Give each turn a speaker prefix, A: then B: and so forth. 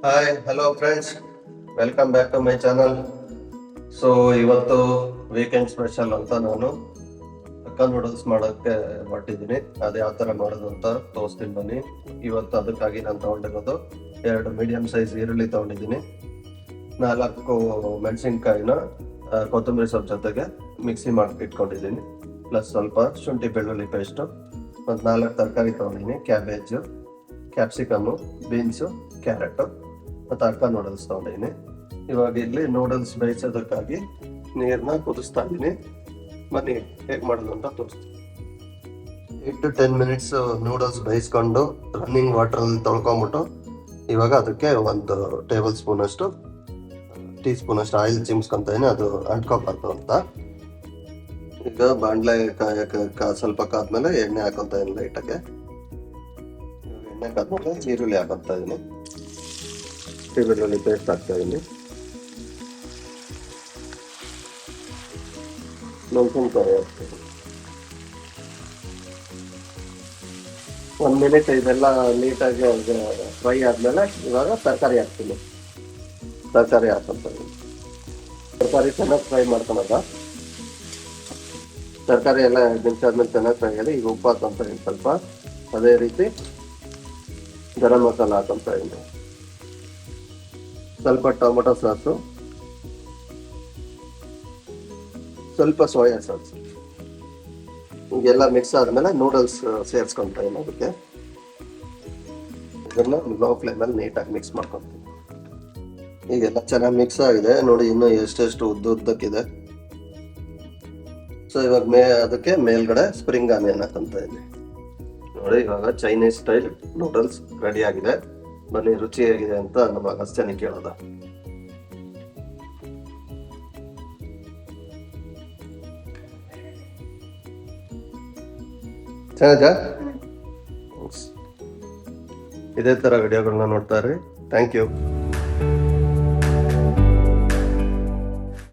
A: Hi hello friends, welcome back to my channel. So ಇವತ್ತು weekend special ಅಂತ ನಾನು ಅಕ್ಕ ನೂಡಲ್ಸ್ ಮಾಡೋಕ್ಕೆ ಹೊರಟಿದ್ದೀನಿ. ಅದು ಯಾವ ಥರ ಮಾಡೋದು ಅಂತ ತೋರಿಸ್ತೀನಿ ಬನ್ನಿ. ಇವತ್ತು ಅದಕ್ಕಾಗಿ ನಾನು ತೊಗೊಂಡಿರೋದು 2 ಮೀಡಿಯಮ್ ಸೈಜ್ ಈರುಳ್ಳಿ ತೊಗೊಂಡಿದ್ದೀನಿ, 4 ಮೆಣಸಿನ್ಕಾಯಿನ ಕೊತ್ತಂಬರಿ ಸೊಪ್ಪು ಜೊತೆಗೆ ಮಿಕ್ಸಿ ಮಾಡಿ ಇಟ್ಕೊಂಡಿದ್ದೀನಿ, ಪ್ಲಸ್ ಸ್ವಲ್ಪ ಶುಂಠಿ ಬೆಳ್ಳುಳ್ಳಿ ಪೇಸ್ಟು, ಮತ್ತು 4 ತರಕಾರಿ ತೊಗೊಂಡಿದ್ದೀನಿ, ಕ್ಯಾಬೇಜು, ಕ್ಯಾಪ್ಸಿಕಮ್ಮು, ಬೀನ್ಸು, ಕ್ಯಾರೆಟು ಮತ್ತು ಅಕ್ಕ ನೂಡಲ್ಸ್ ತೊಗೊಂಡಿದ್ದೀನಿ. ಇವಾಗ ಇಲ್ಲಿ ನೂಡಲ್ಸ್ ಬೇಯಿಸೋದಕ್ಕಾಗಿ ನೀರನ್ನ ಕುದಿಸ್ತಾ ಇದ್ದೀನಿ. ಬನ್ನಿ ಹೇಗೆ ಮಾಡೋದು ಅಂತ ತೋರಿಸ್ತೀನಿ. 8 to 10 ಮಿನಿಟ್ಸ್ ನೂಡಲ್ಸ್ ಬೇಯಿಸ್ಕೊಂಡು ರನ್ನಿಂಗ್ ವಾಟ್ರಲ್ಲಿ ತೊಳ್ಕೊಂಬಿಟ್ಟು ಇವಾಗ ಅದಕ್ಕೆ 1 ಟೇಬಲ್ ಸ್ಪೂನ್ ಅಷ್ಟು ಟೀ ಸ್ಪೂನ್ ಅಷ್ಟು ಆಯಿಲ್ ಚಿಮ್ಸ್ಕೊತಾ ಇದೀನಿ, ಅದು ಅಂಟ್ಕೋಬಾರ್ದು ಅಂತ. ಈಗ ಬಾಣಲೆ ಸ್ವಲ್ಪ ಕಾದ್ಮೇಲೆ ಎಣ್ಣೆ ಹಾಕೊತಾ ಇದೀನಿ ಲೈಟಾಗೆ. ಎಣ್ಣೆ ಕಾದ್ಮೇಲೆ ಈರುಳ್ಳಿ ಹಾಕೊತಾ ಇದೀನಿ, ಬೆಳ್ಳುಳ್ಳಿ ಪೇಸ್ಟ್ ಹಾಕ್ತಾ ಇದೀನಿ, ಮೆಣಸಿನ್ಕಾಯಿ ಹಾಕ್ತೀನಿ. 1 ಮಿನಿಟ್ ಇದೆಲ್ಲ ನೀಟಾಗಿ ಫ್ರೈ ಆದ್ಮೇಲೆ ಇವಾಗ ತರಕಾರಿ ಹಾಕ್ತೀನಿ. ತರಕಾರಿ ಹಾಕೊಂತ ಇದೀನಿ. ತರಕಾರಿ ಚೆನ್ನಾಗಿ ಫ್ರೈ ಮಾಡ್ಕೊಳೋದ. ತರಕಾರಿ ಎಲ್ಲ 2 ನಿಮಿಷ ಆದ್ಮೇಲೆ ಚೆನ್ನಾಗಿ ಫ್ರೈ ಆಗಿದೆ. ಈಗ ಉಪ್ಪು ಹಾಕೊಂತ ಇದೀನಿ ಸ್ವಲ್ಪ. ಅದೇ ರೀತಿ ಗರಂ ಮಸಾಲ ಹಾಕೊಂತ ಇದೀನಿ, ಸ್ವಲ್ಪ ಟೊಮೊಟೊ ಸಾಸು, ಸ್ವಲ್ಪ ಸೋಯಾ ಸಾಸ್. ಈಗೆಲ್ಲ ಮಿಕ್ಸ್ ಆದ್ಮೇಲೆ ನೂಡಲ್ಸ್ ಸೇರಿಸ್ಕೊಂತ ಇದೀನಿ. ಅದಕ್ಕೆ ಇದನ್ನ ಲೋ ಫ್ಲೇಮಲ್ಲಿ ನೀಟಾಗಿ ಮಿಕ್ಸ್ ಮಾಡ್ಕೊತೀನಿ. ಈಗೆಲ್ಲ ಚೆನ್ನಾಗಿ ಮಿಕ್ಸ್ ಆಗಿದೆ ನೋಡಿ, ಇನ್ನೂ ಎಷ್ಟೆಷ್ಟು ಉದ್ದಕ್ಕಿದೆ. ಸೊ ಇವಾಗ ಅದಕ್ಕೆ ಮೇಲ್ಗಡೆ ಸ್ಪ್ರಿಂಗ್ ಆನಿಯನ್ ಹಾಕೊಂತ ಇದೀನಿ ನೋಡಿ. ಇವಾಗ ಚೈನೀಸ್ ಸ್ಟೈಲ್ ನೂಡಲ್ಸ್ ರೆಡಿ ಆಗಿದೆ. ಬನ್ನಿ ರುಚಿ ಹೇಗಿದೆ ಅಂತ ನಮ್ಮ ಅಗಸ್ತ್ಯನಿ ಕೇಳೋದ. ಚೆನ್ನಾಗ? ಇದೇ ತರ ವಿಡಿಯೋಗಳನ್ನ ನೋಡ್ತಾ ಇರಿ. Thank you.